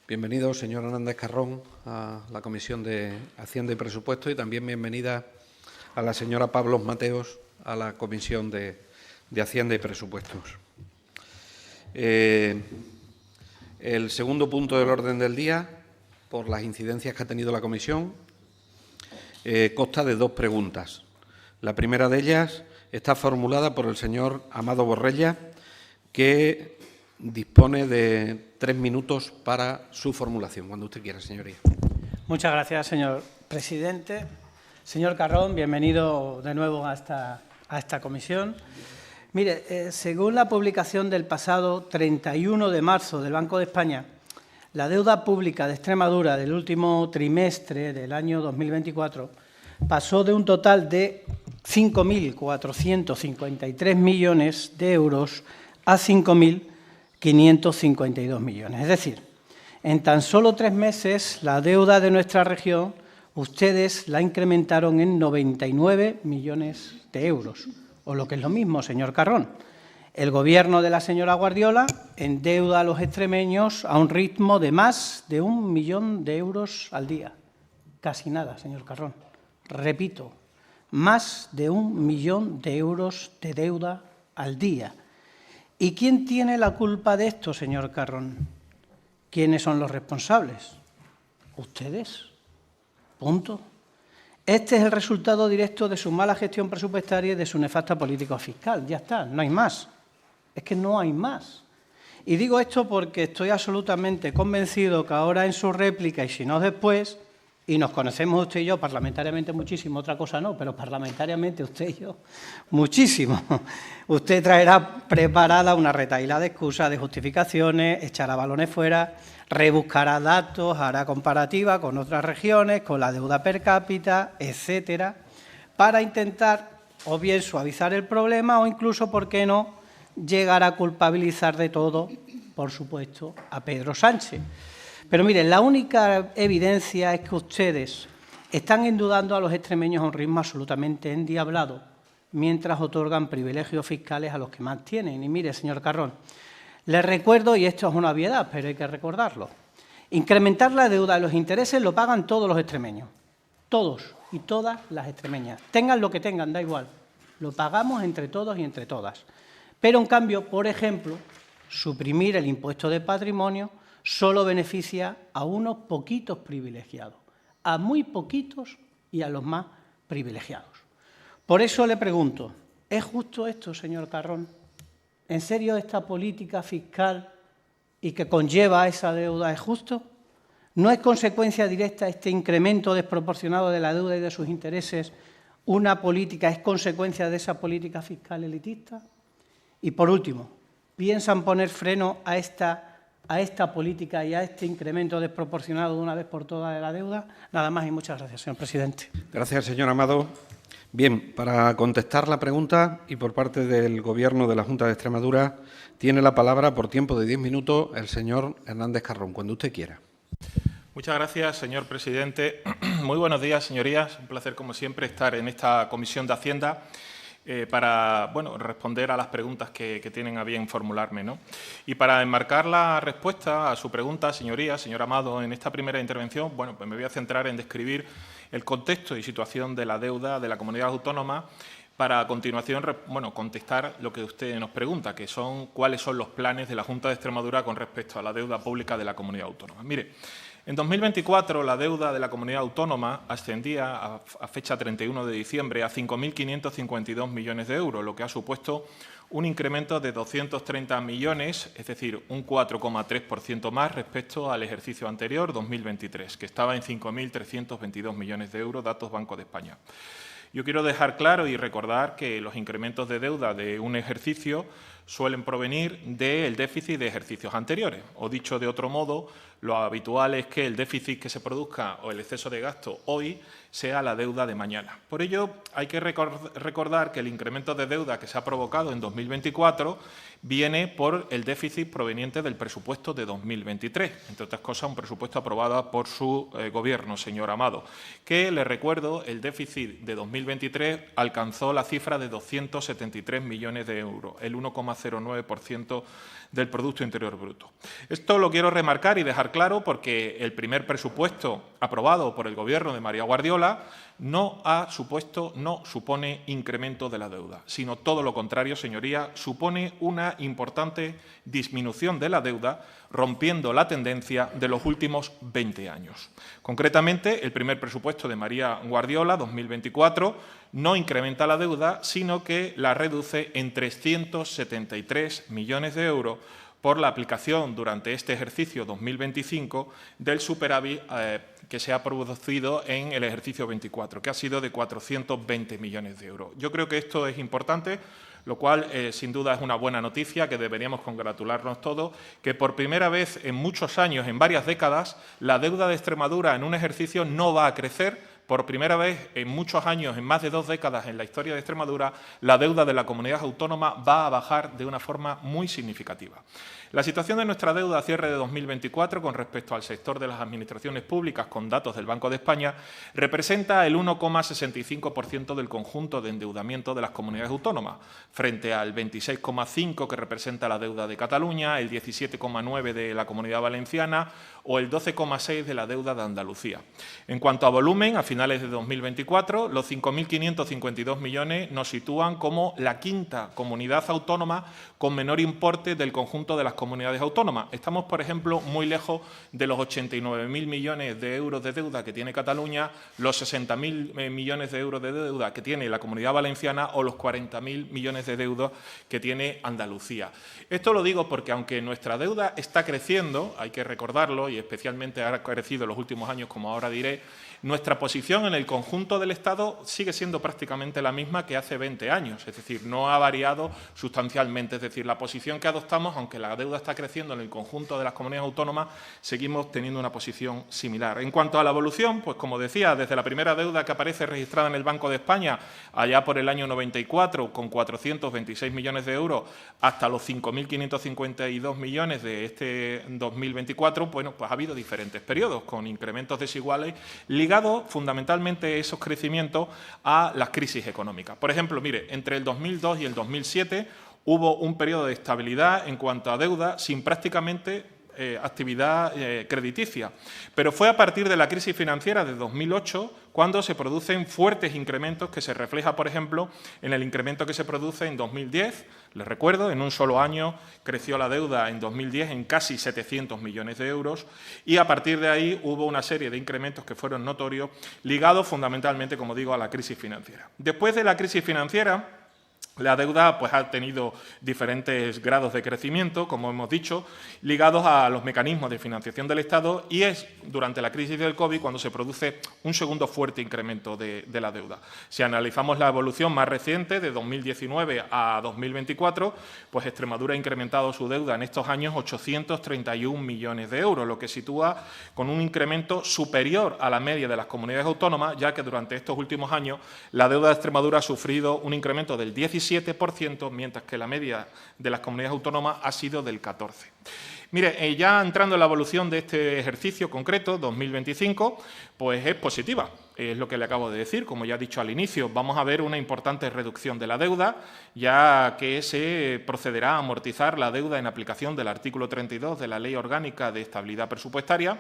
Bienvenido, señor Hernández Carrón, a la Comisión de Hacienda y Presupuestos y también bienvenida a la señora Pablos Mateos a la Comisión de Hacienda y Presupuestos. El segundo punto del orden del día, por las incidencias que ha tenido la comisión, consta de dos preguntas. La primera de ellas está formulada por el señor Amado Borrella, que dispone de 3 minutos para su formulación. Cuando usted quiera, señoría. Muchas gracias, señor presidente. Señor Carrón, bienvenido de nuevo a esta comisión. Mire, según la publicación del pasado 31 de marzo del Banco de España, la deuda pública de Extremadura del último trimestre del año 2024 pasó de un total de 5.453 millones de euros a 5.552 millones. Es decir, en tan solo 3 meses la deuda de nuestra región ustedes la incrementaron en 99 millones de euros. O lo que es lo mismo, señor Carrón, el Gobierno de la señora Guardiola endeuda a los extremeños a un ritmo de más de 1 millón de euros al día. Casi nada, señor Carrón. Repito, más de 1 millón de euros de deuda al día. ¿Y quién tiene la culpa de esto, señor Carrón? ¿Quiénes son los responsables? ¿Ustedes? Punto. Este es el resultado directo de su mala gestión presupuestaria y de su nefasta política fiscal. Ya está, no hay más. Es que no hay más. Y digo esto porque estoy absolutamente convencido que ahora en su réplica, y si no después, y nos conocemos usted y yo parlamentariamente muchísimo, otra cosa no, pero parlamentariamente usted y yo muchísimo. Usted traerá preparada una retahíla de excusas, de justificaciones, echará balones fuera, rebuscará datos, hará comparativa con otras regiones, con la deuda per cápita, etcétera, para intentar o bien suavizar el problema o incluso, ¿por qué no?, llegar a culpabilizar de todo, por supuesto, a Pedro Sánchez. Pero miren, la única evidencia es que ustedes están endeudando a los extremeños a un ritmo absolutamente endiablado, mientras otorgan privilegios fiscales a los que más tienen. Y mire, señor Carrón, les recuerdo, y esto es una obviedad, pero hay que recordarlo, incrementar la deuda de los intereses lo pagan todos los extremeños, todos y todas las extremeñas. Tengan lo que tengan, da igual, lo pagamos entre todos y entre todas. Pero, en cambio, por ejemplo, suprimir el impuesto de patrimonio solo beneficia a unos poquitos privilegiados, a muy poquitos y a los más privilegiados. Por eso le pregunto, ¿es justo esto, señor Carrón? ¿En serio esta política fiscal y que conlleva esa deuda es justo? ¿No es consecuencia directa este incremento desproporcionado de la deuda y de sus intereses una política, es consecuencia de esa política fiscal elitista? Y por último, ¿piensan poner freno a esta política y a este incremento desproporcionado de una vez por todas de la deuda? Nada más y muchas gracias, señor presidente. Gracias, señor Amado. Bien, para contestar la pregunta y por parte del Gobierno de la Junta de Extremadura, tiene la palabra por tiempo de 10 minutos el señor Hernández Carrón, cuando usted quiera. Muchas gracias, señor presidente. Muy buenos días, señorías. Un placer, como siempre, estar en esta Comisión de Hacienda para responder a las preguntas que tienen a bien formularme, ¿no? Y para enmarcar la respuesta a su pregunta, señorías, señor Amado, en esta primera intervención, pues me voy a centrar en describir el contexto y situación de la deuda de la comunidad autónoma para a continuación contestar lo que usted nos pregunta, que son cuáles son los planes de la Junta de Extremadura con respecto a la deuda pública de la comunidad autónoma. Mire, en 2024 la deuda de la comunidad autónoma ascendía a fecha 31 de diciembre a 5.552 millones de euros, lo que ha supuesto un incremento de 230 millones, es decir, un 4,3% más respecto al ejercicio anterior, 2023, que estaba en 5.322 millones de euros, datos Banco de España. Yo quiero dejar claro y recordar que los incrementos de deuda de un ejercicio suelen provenir del déficit de ejercicios anteriores. O dicho de otro modo, lo habitual es que el déficit que se produzca o el exceso de gasto hoy sea la deuda de mañana. Por ello, hay que recordar que el incremento de deuda que se ha provocado en 2024 viene por el déficit proveniente del presupuesto de 2023, entre otras cosas un presupuesto aprobado por su Gobierno, señor Amado, que, le recuerdo, el déficit de 2023 alcanzó la cifra de 273 millones de euros, el 1,09% del Producto Interior Bruto. Esto lo quiero remarcar y dejar claro porque el primer presupuesto aprobado por el Gobierno de María Guardiola no supone incremento de la deuda, sino todo lo contrario, señoría, supone una importante disminución de la deuda, rompiendo la tendencia de los últimos 20 años. Concretamente, el primer presupuesto de María Guardiola, 2024, no incrementa la deuda, sino que la reduce en 373 millones de euros por la aplicación durante este ejercicio 2025 del superávit que se ha producido en el ejercicio 24, que ha sido de 420 millones de euros. Yo creo que esto es importante, lo cual sin duda es una buena noticia, que deberíamos congratularnos todos, que por primera vez en muchos años, en varias décadas, la deuda de Extremadura en un ejercicio no va a crecer. Por primera vez en muchos años, en más de 2 décadas en la historia de Extremadura, la deuda de la comunidad autónoma va a bajar de una forma muy significativa. La situación de nuestra deuda a cierre de 2024 con respecto al sector de las administraciones públicas, con datos del Banco de España, representa el 1,65% del conjunto de endeudamiento de las comunidades autónomas, frente al 26,5% que representa la deuda de Cataluña, el 17,9% de la Comunidad Valenciana o el 12,6% de la deuda de Andalucía. En cuanto a volumen, a finales de 2024, los 5.552 millones nos sitúan como la quinta comunidad autónoma con menor importe del conjunto de las comunidades autónomas. Estamos, por ejemplo, muy lejos de los 89.000 millones de euros de deuda que tiene Cataluña, los 60.000 millones de euros de deuda que tiene la Comunidad Valenciana o los 40.000 millones de deuda que tiene Andalucía. Esto lo digo porque, aunque nuestra deuda está creciendo, hay que recordarlo, y especialmente ha crecido en los últimos años, como ahora diré, nuestra posición en el conjunto del Estado sigue siendo prácticamente la misma que hace 20 años, es decir, no ha variado sustancialmente. Es decir, la posición que adoptamos, aunque la deuda está creciendo en el conjunto de las comunidades autónomas, seguimos teniendo una posición similar. En cuanto a la evolución, pues como decía, desde la primera deuda que aparece registrada en el Banco de España, allá por el año 94, con 426 millones de euros, hasta los 5.552 millones de este 2024, bueno, pues ha habido diferentes periodos, con incrementos desiguales, ligados fundamentalmente esos crecimientos a las crisis económicas. Por ejemplo, mire, entre el 2002 y el 2007 hubo un periodo de estabilidad en cuanto a deuda sin prácticamente actividad crediticia. Pero fue a partir de la crisis financiera de 2008 cuando se producen fuertes incrementos que se refleja, por ejemplo, en el incremento que se produce en 2010. Les recuerdo, en un solo año creció la deuda en 2010 en casi 700 millones de euros y a partir de ahí hubo una serie de incrementos que fueron notorios, ligados fundamentalmente, como digo, a la crisis financiera. Después de la crisis financiera, la deuda pues, ha tenido diferentes grados de crecimiento, como hemos dicho, ligados a los mecanismos de financiación del Estado, y es durante la crisis del COVID cuando se produce un segundo fuerte incremento de la deuda. Si analizamos la evolución más reciente, de 2019 a 2024, pues Extremadura ha incrementado su deuda en estos años 831 millones de euros, lo que sitúa con un incremento superior a la media de las comunidades autónomas, ya que durante estos últimos años la deuda de Extremadura ha sufrido un incremento del 17%, mientras que la media de las comunidades autónomas ha sido del 14%. Mire, ya entrando en la evolución de este ejercicio concreto, 2025, pues es positiva. Es lo que le acabo de decir. Como ya he dicho al inicio, vamos a ver una importante reducción de la deuda, ya que se procederá a amortizar la deuda en aplicación del artículo 32 de la Ley Orgánica de Estabilidad Presupuestaria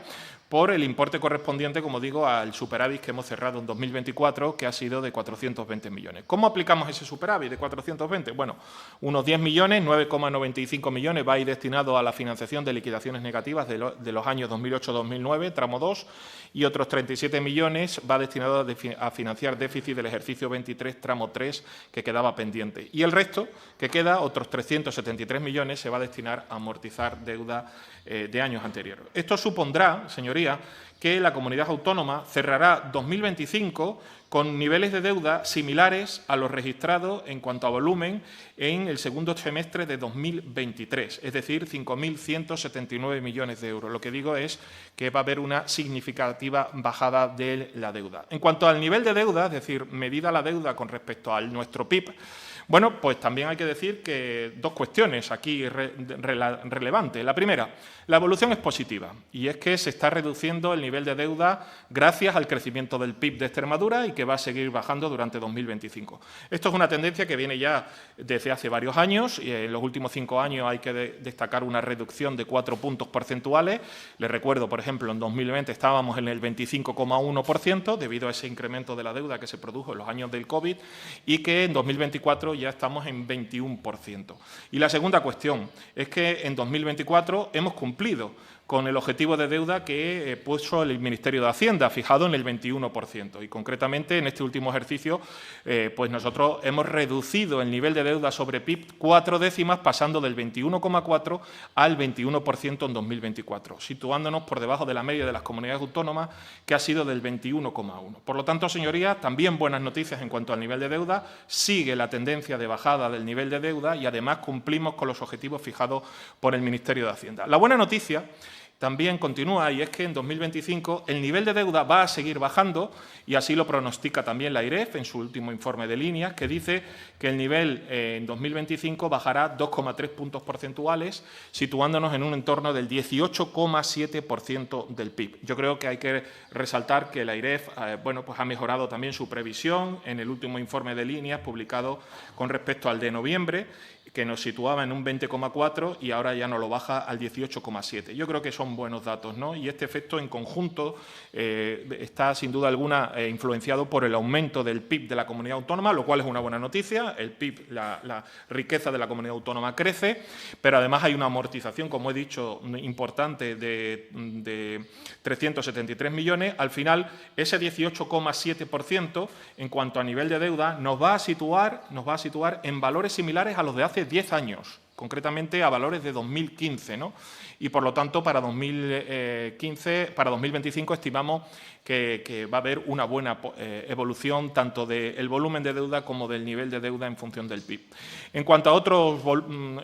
por el importe correspondiente, como digo, al superávit que hemos cerrado en 2024, que ha sido de 420 millones. ¿Cómo aplicamos ese superávit de 420? Bueno, unos 10 millones, 9,95 millones va a ir destinado a la financiación de liquidaciones negativas de los años 2008-2009, tramo 2, y otros 37 millones va destinado a financiar déficit del ejercicio 23, tramo 3, que quedaba pendiente. Y el resto, que queda, otros 373 millones, se va a destinar a amortizar deuda de años anteriores. Esto supondrá, señorías, que la comunidad autónoma cerrará 2025 con niveles de deuda similares a los registrados en cuanto a volumen en el segundo trimestre de 2023, es decir, 5.179 millones de euros. Lo que digo es que va a haber una significativa bajada de la deuda. En cuanto al nivel de deuda, es decir, medida la deuda con respecto a nuestro PIB, Bueno, pues también hay que decir que dos cuestiones aquí relevantes. La primera, la evolución es positiva y es que se está reduciendo el nivel de deuda gracias al crecimiento del PIB de Extremadura y que va a seguir bajando durante 2025. Esto es una tendencia que viene ya desde hace varios años y en los últimos 5 años hay que destacar una reducción de 4 puntos porcentuales. Les recuerdo, por ejemplo, en 2020 estábamos en el 25,1% debido a ese incremento de la deuda que se produjo en los años del COVID y que en 2024 ya estamos en 21%. Y la segunda cuestión es que en 2024 hemos cumplido con el objetivo de deuda que puso el Ministerio de Hacienda, fijado en el 21%. Y concretamente, en este último ejercicio, pues nosotros hemos reducido el nivel de deuda sobre PIB 4 décimas, pasando del 21,4 al 21% en 2024, situándonos por debajo de la media de las comunidades autónomas, que ha sido del 21,1. Por lo tanto, señorías, también buenas noticias en cuanto al nivel de deuda. Sigue la tendencia de bajada del nivel de deuda y, además, cumplimos con los objetivos fijados por el Ministerio de Hacienda. La buena noticia también continúa y es que en 2025 el nivel de deuda va a seguir bajando y así lo pronostica también la AIREF en su último informe de líneas, que dice que el nivel en 2025 bajará 2,3 puntos porcentuales, situándonos en un entorno del 18,7% del PIB. Yo creo que hay que resaltar que la AIREF pues ha mejorado también su previsión en el último informe de líneas publicado con respecto al de noviembre, que nos situaba en un 20,4 y ahora ya nos lo baja al 18,7. Yo creo que son buenos datos, ¿no? Y este efecto en conjunto está sin duda alguna influenciado por el aumento del PIB de la comunidad autónoma, lo cual es una buena noticia. El PIB, la riqueza de la comunidad autónoma crece, pero además hay una amortización, como he dicho, importante de 373 millones. Al final, ese 18,7% en cuanto a nivel de deuda nos va a situar en valores similares a los de hace 10 años, concretamente a valores de 2015, ¿no? Y, por lo tanto, para 2025 estimamos que va a haber una buena evolución tanto del volumen de deuda como del nivel de deuda en función del PIB. En cuanto a otros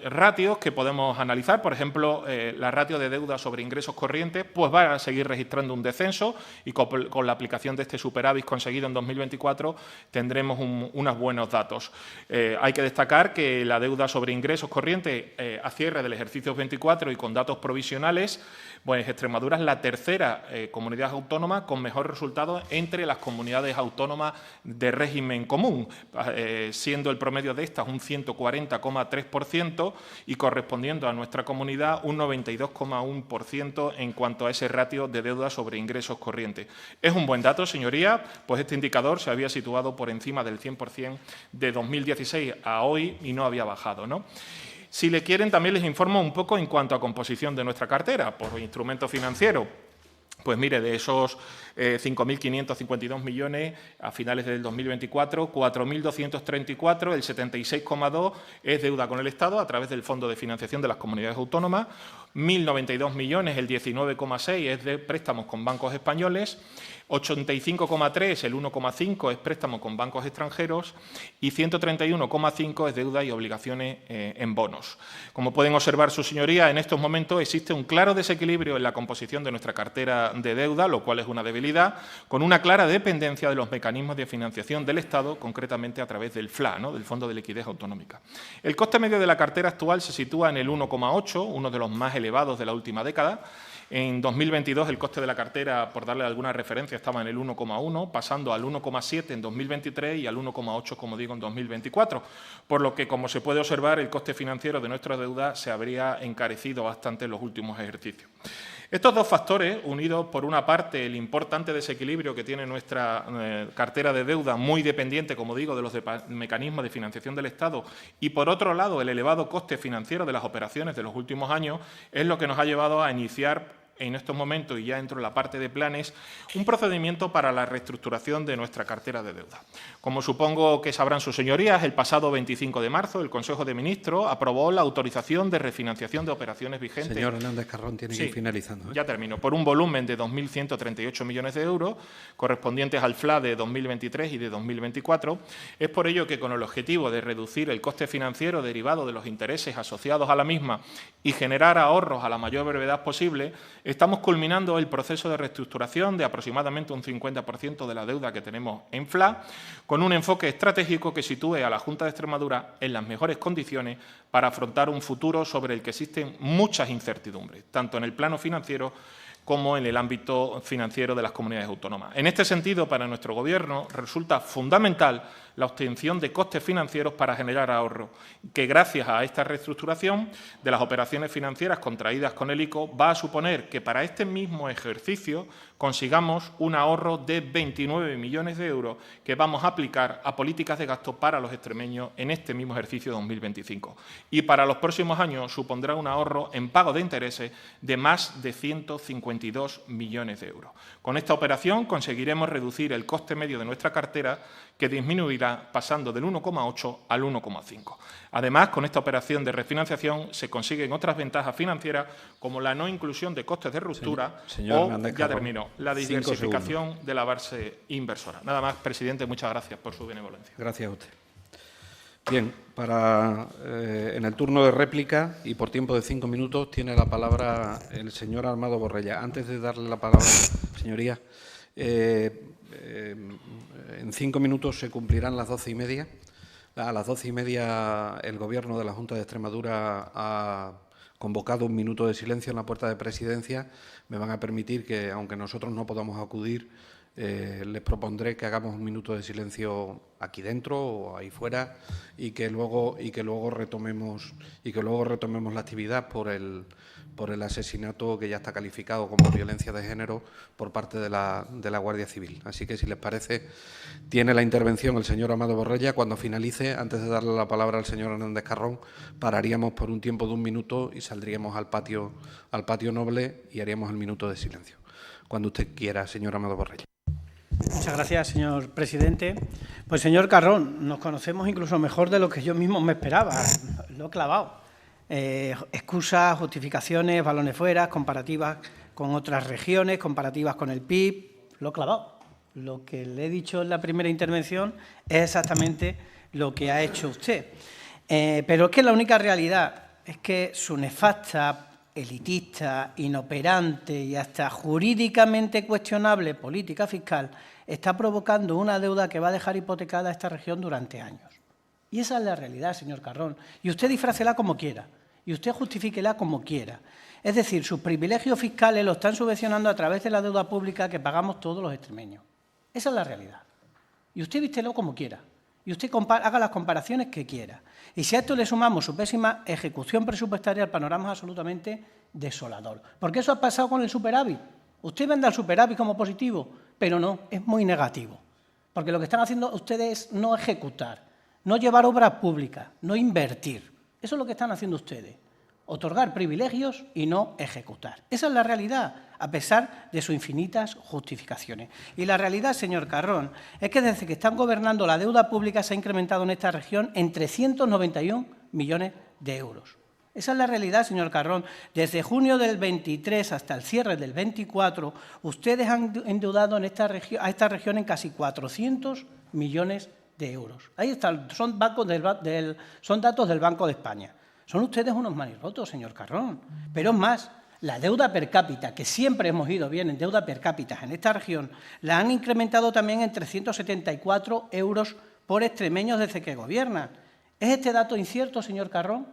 ratios que podemos analizar, por ejemplo, la ratio de deuda sobre ingresos corrientes, pues va a seguir registrando un descenso y con la aplicación de este superávit conseguido en 2024 tendremos unos buenos datos. Hay que destacar que la deuda sobre ingresos corrientes a cierre del ejercicio 24 y con datos provisionales, pues Extremadura es la tercera comunidad autónoma con mejor resultado entre las comunidades autónomas de régimen común, siendo el promedio de estas un 140,3% y correspondiendo a nuestra comunidad un 92,1% en cuanto a ese ratio de deuda sobre ingresos corrientes. Es un buen dato, señoría, pues este indicador se había situado por encima del 100% de 2016 a hoy y no había bajado, ¿no? Si le quieren, también les informo un poco en cuanto a composición de nuestra cartera por instrumento financiero. Pues mire, de esos 5.552 millones a finales del 2024, 4.234, el 76,2 es deuda con el Estado a través del Fondo de Financiación de las Comunidades Autónomas, 1.092 millones, el 19,6 es de préstamos con bancos españoles, 85,3, el 1,5 es préstamo con bancos extranjeros y 131,5 es deuda y obligaciones en bonos. Como pueden observar sus señorías, en estos momentos existe un claro desequilibrio en la composición de nuestra cartera de deuda, lo cual es una debilidad, con una clara dependencia de los mecanismos de financiación del Estado, concretamente a través del FLA, ¿no?, del Fondo de Liquidez Autonómica. El coste medio de la cartera actual se sitúa en el 1,8, uno de los más elevados de la última década. En 2022 el coste de la cartera, por darle alguna referencia, estaba en el 1,1, pasando al 1,7 en 2023 y al 1,8, como digo, en 2024. Por lo que, como se puede observar, el coste financiero de nuestra deuda se habría encarecido bastante en los últimos ejercicios. Estos dos factores, unidos por una parte el importante desequilibrio que tiene nuestra cartera de deuda, muy dependiente, como digo, de los mecanismos de financiación del Estado, y por otro lado el elevado coste financiero de las operaciones de los últimos años, es lo que nos ha llevado a iniciar en estos momentos, y ya entro en la parte de planes, un procedimiento para la reestructuración de nuestra cartera de deuda. Como supongo que sabrán sus señorías, el pasado 25 de marzo el Consejo de Ministros aprobó la autorización de refinanciación de operaciones vigentes. Señor Hernández Carrón, tiene que ir finalizando. Ya termino. Por un volumen de 2.138 millones de euros, correspondientes al FLA de 2023 y de 2024. Es por ello que, con el objetivo de reducir el coste financiero derivado de los intereses asociados a la misma y generar ahorros a la mayor brevedad posible, Estamos culminando el proceso de reestructuración de aproximadamente un 50% de la deuda que tenemos en FLA, con un enfoque estratégico que sitúe a la Junta de Extremadura en las mejores condiciones para afrontar un futuro sobre el que existen muchas incertidumbres, tanto en el plano financiero como en el ámbito financiero de las comunidades autónomas. En este sentido, para nuestro Gobierno resulta fundamental la obtención de costes financieros para generar ahorro, que gracias a esta reestructuración de las operaciones financieras contraídas con el ICO va a suponer que para este mismo ejercicio consigamos un ahorro de 29 millones de euros que vamos a aplicar a políticas de gasto para los extremeños en este mismo ejercicio 2025. Y para los próximos años supondrá un ahorro en pago de intereses de más de 152 millones de euros. Con esta operación conseguiremos reducir el coste medio de nuestra cartera, que disminuirá pasando del 1,8 al 1,5. Además, con esta operación de refinanciación se consiguen otras ventajas financieras como la no inclusión de costes de ruptura la diversificación de la base inversora. Nada más, presidente, muchas gracias por su benevolencia. Gracias a usted. Bien, en el turno de réplica y por tiempo de 5 minutos tiene la palabra el señor Amado Borrella. Antes de darle la palabra, señoría, en 5 minutos se cumplirán las 12:30. A las 12:30 el Gobierno de la Junta de Extremadura ha convocado un minuto de silencio en la puerta de Presidencia. Me van a permitir que, aunque nosotros no podamos acudir, les propondré que hagamos un minuto de silencio aquí dentro o ahí fuera y que luego retomemos la actividad por el asesinato que ya está calificado como violencia de género por parte de la Guardia Civil. Así que, si les parece, tiene la intervención el señor Amado Borrella. Cuando finalice, antes de darle la palabra al señor Hernández Carrón, pararíamos por un tiempo de 1 minuto y saldríamos al patio noble y haríamos el minuto de silencio. Cuando usted quiera, señor Amado Borrella. Muchas gracias, señor presidente. Pues, señor Carrón, nos conocemos incluso mejor de lo que yo mismo me esperaba. Lo he clavado. Excusas, justificaciones, balones fuera, comparativas con otras regiones, comparativas con el PIB. Lo he clavado. Lo que le he dicho en la primera intervención es exactamente lo que ha hecho usted. Pero es que la única realidad es que su nefasta, elitista, inoperante y hasta jurídicamente cuestionable política fiscal está provocando una deuda que va a dejar hipotecada a esta región durante años. Y esa es la realidad, señor Carrón. Y usted disfrácela como quiera, y usted justifíquela como quiera. Es decir, sus privilegios fiscales los están subvencionando a través de la deuda pública que pagamos todos los extremeños. Esa es la realidad. Y usted vístelo como quiera. Y usted haga las comparaciones que quiera. Y si a esto le sumamos su pésima ejecución presupuestaria, el panorama es absolutamente desolador. Porque eso ha pasado con el superávit. Usted vende al superávit como positivo, pero no, es muy negativo. Porque lo que están haciendo ustedes es no ejecutar, no llevar obras públicas, no invertir. Eso es lo que están haciendo ustedes. Otorgar privilegios y no ejecutar. Esa es la realidad, a pesar de sus infinitas justificaciones. Y la realidad, señor Carrón, es que desde que están gobernando la deuda pública se ha incrementado en esta región en 391 millones de euros. Esa es la realidad, señor Carrón. Desde junio del 23 hasta el cierre del 24, ustedes han endeudado a esta región en casi 400 millones de euros. Ahí están, son datos del Banco de España. Son ustedes unos manirrotos, señor Carrón. Pero es más, la deuda per cápita, que siempre hemos ido bien en deuda per cápita en esta región, la han incrementado también en 374 euros por extremeños desde que gobiernan. ¿Es este dato incierto, señor Carrón?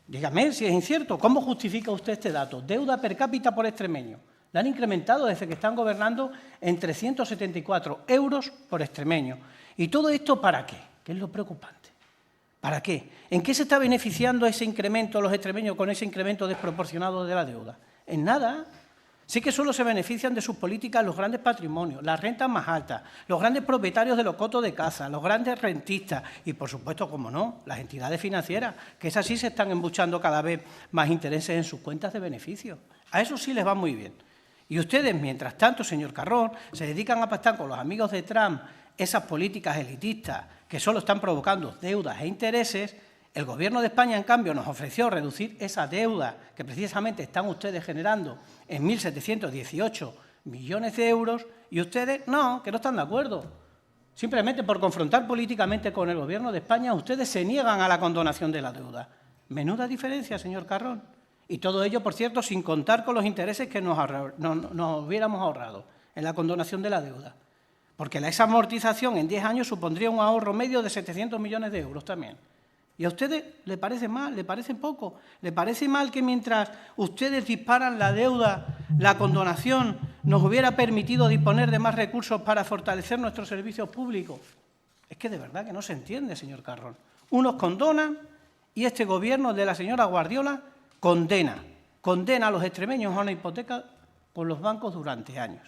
Dígame si es incierto. ¿Cómo justifica usted este dato? Deuda per cápita por extremeño. La han incrementado desde que están gobernando en 374 euros por extremeño. ¿Y todo esto para qué? ¿Qué es lo preocupante? ¿Para qué? ¿En qué se está beneficiando ese incremento los extremeños con ese incremento desproporcionado de la deuda? En nada. Sí que solo se benefician de sus políticas los grandes patrimonios, las rentas más altas, los grandes propietarios de los cotos de casa, los grandes rentistas y, por supuesto, como no, las entidades financieras, que esas sí se están embuchando cada vez más intereses en sus cuentas de beneficio. A eso sí les va muy bien. Y ustedes, mientras tanto, señor Carrón, se dedican a pactar con los amigos de Trump esas políticas elitistas que solo están provocando deudas e intereses. El Gobierno de España, en cambio, nos ofreció reducir esa deuda que precisamente están ustedes generando en 1.718 millones de euros y ustedes no, que no están de acuerdo. Simplemente por confrontar políticamente con el Gobierno de España, ustedes se niegan a la condonación de la deuda. Menuda diferencia, señor Carrón. Y todo ello, por cierto, sin contar con los intereses que nos hubiéramos ahorrado en la condonación de la deuda. Porque esa amortización en 10 años supondría un ahorro medio de 700 millones de euros también. ¿Y a ustedes le parece mal? ¿Le parece poco? ¿Le parece mal que mientras ustedes disparan la deuda, la condonación nos hubiera permitido disponer de más recursos para fortalecer nuestros servicios públicos? Es que de verdad que no se entiende, señor Carrón. Unos condonan y este Gobierno de la señora Guardiola condena a los extremeños a una hipoteca con los bancos durante años.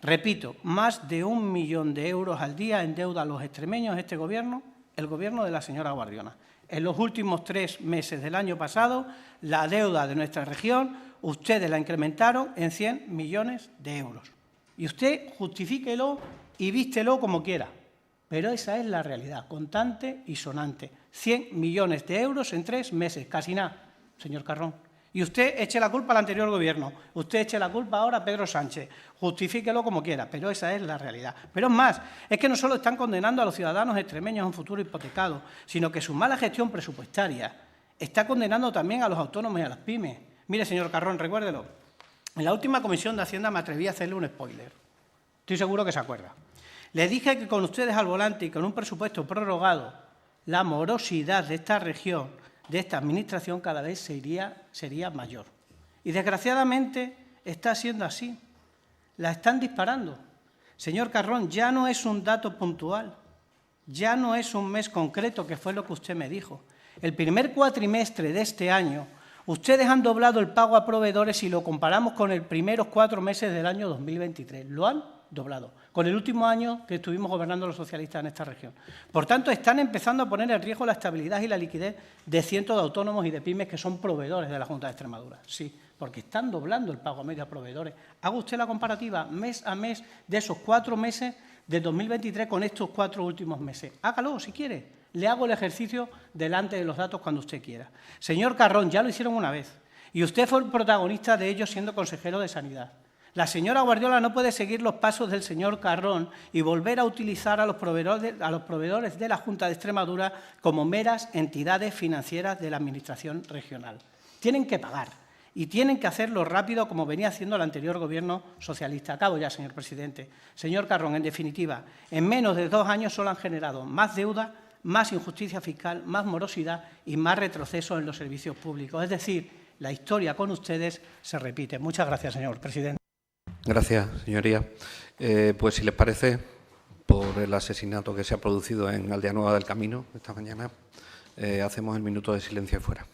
Repito, más de 1 millón de euros al día endeuda a los extremeños este Gobierno, el Gobierno de la señora Guardiola. En los últimos 3 meses del año pasado, la deuda de nuestra región, ustedes la incrementaron en 100 millones de euros. Y usted justifíquelo y vístelo como quiera. Pero esa es la realidad, contante y sonante. 100 millones de euros en 3 meses, casi nada, señor Carrón. Y usted eche la culpa al anterior Gobierno, usted eche la culpa ahora a Pedro Sánchez, justifíquelo como quiera, pero esa es la realidad. Pero es más, es que no solo están condenando a los ciudadanos extremeños a un futuro hipotecado, sino que su mala gestión presupuestaria está condenando también a los autónomos y a las pymes. Mire, señor Carrón, recuérdelo, en la última Comisión de Hacienda me atreví a hacerle un spoiler. Estoy seguro que se acuerda. Les dije que con ustedes al volante y con un presupuesto prorrogado, la morosidad de esta región, de esta Administración, cada vez sería mayor. Y, desgraciadamente, está siendo así. La están disparando. Señor Carrón, ya no es un dato puntual, ya no es un mes concreto, que fue lo que usted me dijo. El primer cuatrimestre de este año, ustedes han doblado el pago a proveedores si lo comparamos con los primeros 4 meses del año 2023. Lo han doblado, con el último año que estuvimos gobernando los socialistas en esta región. Por tanto, están empezando a poner en riesgo la estabilidad y la liquidez de cientos de autónomos y de pymes que son proveedores de la Junta de Extremadura. Sí, porque están doblando el pago a medio a proveedores. Haga usted la comparativa mes a mes de esos 4 meses de 2023 con estos 4 últimos meses. Hágalo si quiere. Le hago el ejercicio delante de los datos cuando usted quiera. Señor Carrón, ya lo hicieron una vez y usted fue el protagonista de ello siendo consejero de Sanidad. La señora Guardiola no puede seguir los pasos del señor Carrón y volver a utilizar a los proveedores de la Junta de Extremadura como meras entidades financieras de la Administración regional. Tienen que pagar y tienen que hacerlo rápido como venía haciendo el anterior Gobierno socialista. Acabo ya, señor presidente. Señor Carrón, en definitiva, en menos de 2 años solo han generado más deuda, más injusticia fiscal, más morosidad y más retroceso en los servicios públicos. Es decir, la historia con ustedes se repite. Muchas gracias, señor presidente. Gracias, señoría. Pues, si les parece, por el asesinato que se ha producido en Aldea Nueva del Camino esta mañana, hacemos el minuto de silencio fuera.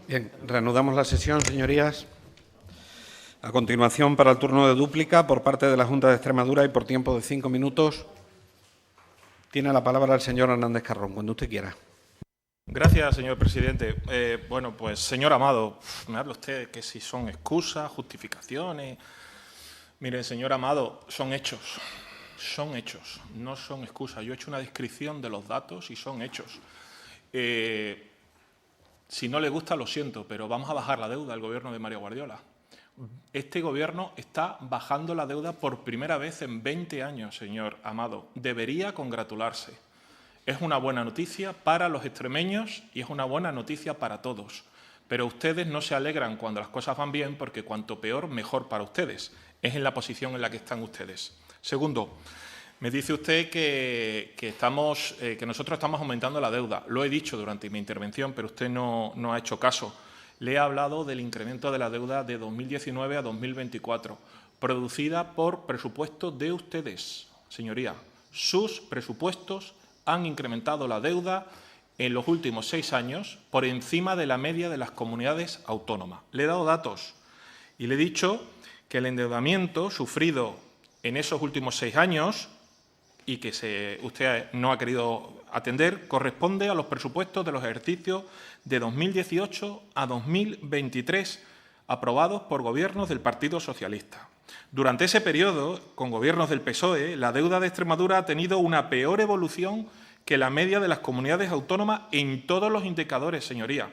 Bien, reanudamos la sesión, señorías. A continuación, para el turno de dúplica, por parte de la Junta de Extremadura y por tiempo de 5 minutos, tiene la palabra el señor Hernández Carrón, cuando usted quiera. Gracias, señor presidente. Bueno, pues, señor Amado, me habla usted de que si son excusas, justificaciones. Mire, señor Amado, son hechos, no son excusas. Yo he hecho una descripción de los datos y son hechos. Si no le gusta, lo siento, pero vamos a bajar la deuda del Gobierno de Mario Guardiola. Este Gobierno está bajando la deuda por primera vez en 20 años, señor Amado. Debería congratularse. Es una buena noticia para los extremeños y es una buena noticia para todos. Pero ustedes no se alegran cuando las cosas van bien porque cuanto peor, mejor para ustedes. Es en la posición en la que están ustedes. Segundo, me dice usted que nosotros estamos aumentando la deuda. Lo he dicho durante mi intervención, pero usted no ha hecho caso. Le he hablado del incremento de la deuda de 2019 a 2024, producida por presupuestos de ustedes, señoría. Sus presupuestos han incrementado la deuda en los últimos 6 años por encima de la media de las comunidades autónomas. Le he dado datos y le he dicho que el endeudamiento sufrido en esos últimos 6 años y que usted no ha querido atender, corresponde a los presupuestos de los ejercicios de 2018 a 2023, aprobados por gobiernos del Partido Socialista. Durante ese periodo, con gobiernos del PSOE, la deuda de Extremadura ha tenido una peor evolución que la media de las comunidades autónomas en todos los indicadores, señoría.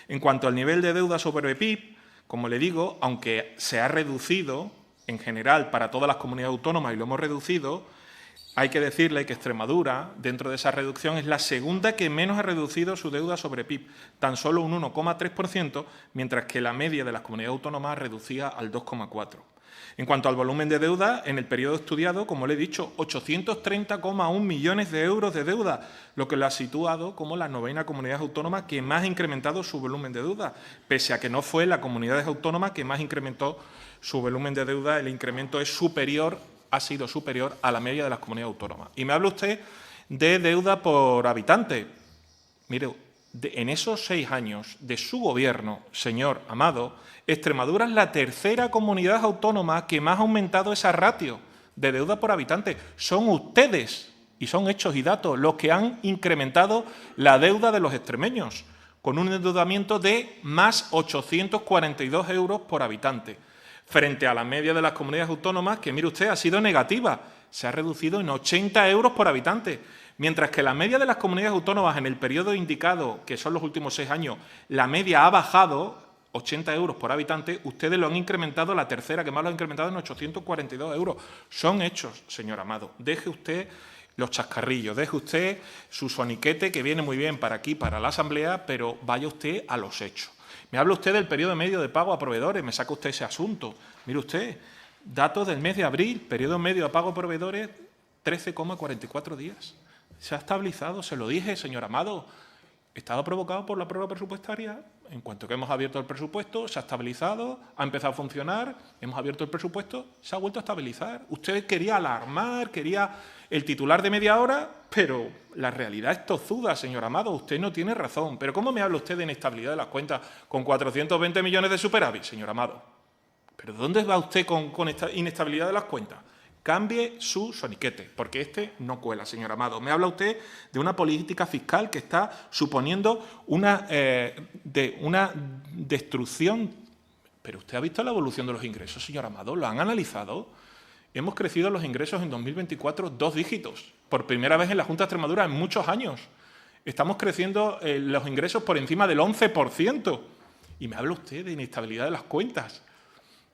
En cuanto al nivel de deuda sobre PIB, como le digo, aunque se ha reducido en general para todas las comunidades autónomas y lo hemos reducido, hay que decirle que Extremadura, dentro de esa reducción, es la segunda que menos ha reducido su deuda sobre PIB, tan solo un 1,3%, mientras que la media de las comunidades autónomas reducía al 2,4%. En cuanto al volumen de deuda, en el periodo estudiado, como le he dicho, 830,1 millones de euros de deuda, lo que lo ha situado como la 9ª comunidad autónoma que más ha incrementado su volumen de deuda, pese a que no fue la comunidad autónoma que más incrementó su volumen de deuda, el incremento ha sido superior a la media de las comunidades autónomas. Y me habla usted de deuda por habitante. Mire, en esos 6 años de su gobierno, señor Amado, Extremadura es la 3ª comunidad autónoma que más ha aumentado esa ratio de deuda por habitante. Son ustedes, y son hechos y datos, los que han incrementado la deuda de los extremeños, con un endeudamiento de más 842 euros por habitante, frente a la media de las comunidades autónomas, que, mire usted, ha sido negativa. Se ha reducido en 80 euros por habitante. Mientras que la media de las comunidades autónomas en el periodo indicado, que son los últimos 6 años, la media ha bajado 80 euros por habitante, ustedes lo han incrementado, la 3ª que más lo ha incrementado, en 842 euros. Son hechos, señor Amado. Deje usted los chascarrillos, deje usted su soniquete, que viene muy bien para aquí, para la Asamblea, pero vaya usted a los hechos. Me habla usted del periodo medio de pago a proveedores, me saca usted ese asunto. Mire usted, datos del mes de abril, periodo medio de pago a proveedores, 13,44 días. Se ha estabilizado, se lo dije, señor Amado, estaba provocado por la prórroga presupuestaria. En cuanto que hemos abierto el presupuesto, se ha estabilizado, ha empezado a funcionar, hemos abierto el presupuesto, se ha vuelto a estabilizar. Usted quería alarmar, quería el titular de media hora, pero la realidad es tozuda, señor Amado, usted no tiene razón. ¿Pero cómo me habla usted de inestabilidad de las cuentas con 420 millones de superávit, señor Amado? ¿Pero dónde va usted con esta inestabilidad de las cuentas? Cambie su soniquete, porque este no cuela, señor Amado. Me habla usted de una política fiscal que está suponiendo una destrucción. Pero usted ha visto la evolución de los ingresos, señor Amado, ¿lo han analizado? Hemos crecido los ingresos en 2024 2 dígitos, por primera vez en la Junta de Extremadura en muchos años. Estamos creciendo los ingresos por encima del 11%. Y me habla usted de inestabilidad de las cuentas.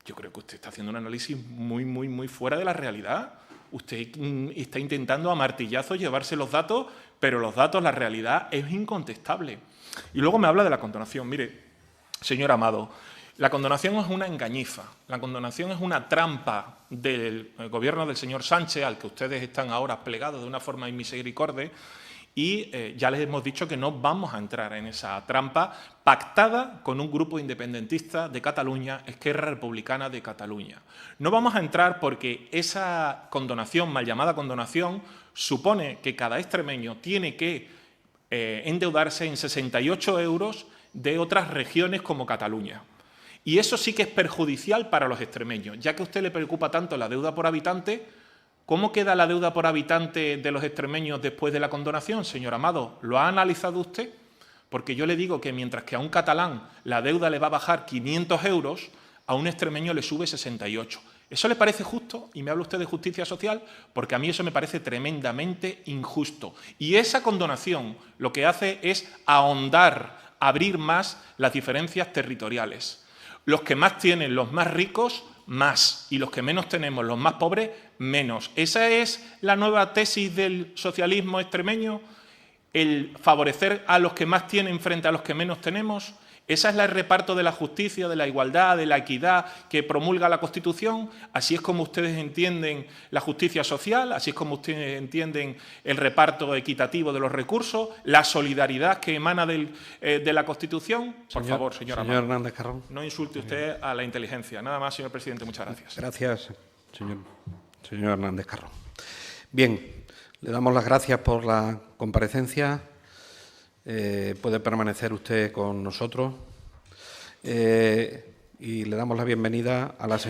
Yo creo que usted está haciendo un análisis muy fuera de la realidad. Usted está intentando a martillazos llevarse los datos, pero los datos, la realidad es incontestable. Y luego me habla de la condonación. Mire, señor Amado, la condonación es una engañifa, la condonación es una trampa del gobierno del señor Sánchez, al que ustedes están ahora plegados de una forma inmisericordia, y ya les hemos dicho que no vamos a entrar en esa trampa pactada con un grupo independentista de Cataluña, Esquerra Republicana de Cataluña. No vamos a entrar porque esa condonación, mal llamada condonación, supone que cada extremeño tiene que endeudarse en 68 euros de otras regiones como Cataluña. Y eso sí que es perjudicial para los extremeños. Ya que a usted le preocupa tanto la deuda por habitante, ¿cómo queda la deuda por habitante de los extremeños después de la condonación, señor Amado? ¿Lo ha analizado usted? Porque yo le digo que mientras que a un catalán la deuda le va a bajar 500 euros, a un extremeño le sube 68. ¿Eso le parece justo? Y me habla usted de justicia social, porque a mí eso me parece tremendamente injusto. Y esa condonación lo que hace es ahondar, abrir más las diferencias territoriales. Los que más tienen, los más ricos, más. Y los que menos tenemos, los más pobres, menos. ¿Esa es la nueva tesis del socialismo extremeño? ¿El favorecer a los que más tienen frente a los que menos tenemos? ¿Esa es el reparto de la justicia, de la igualdad, de la equidad que promulga la Constitución? ¿Así es como ustedes entienden la justicia social? ¿Así es como ustedes entienden el reparto equitativo de los recursos? ¿La solidaridad que emana de la Constitución? Por favor, señor Amado. Señor Hernández Carrón. No insulte usted a la inteligencia. Nada más, señor presidente. Muchas gracias. Gracias, señor Hernández Carrón. Bien, le damos las gracias por la comparecencia. Puede permanecer usted con nosotros y le damos la bienvenida a la señora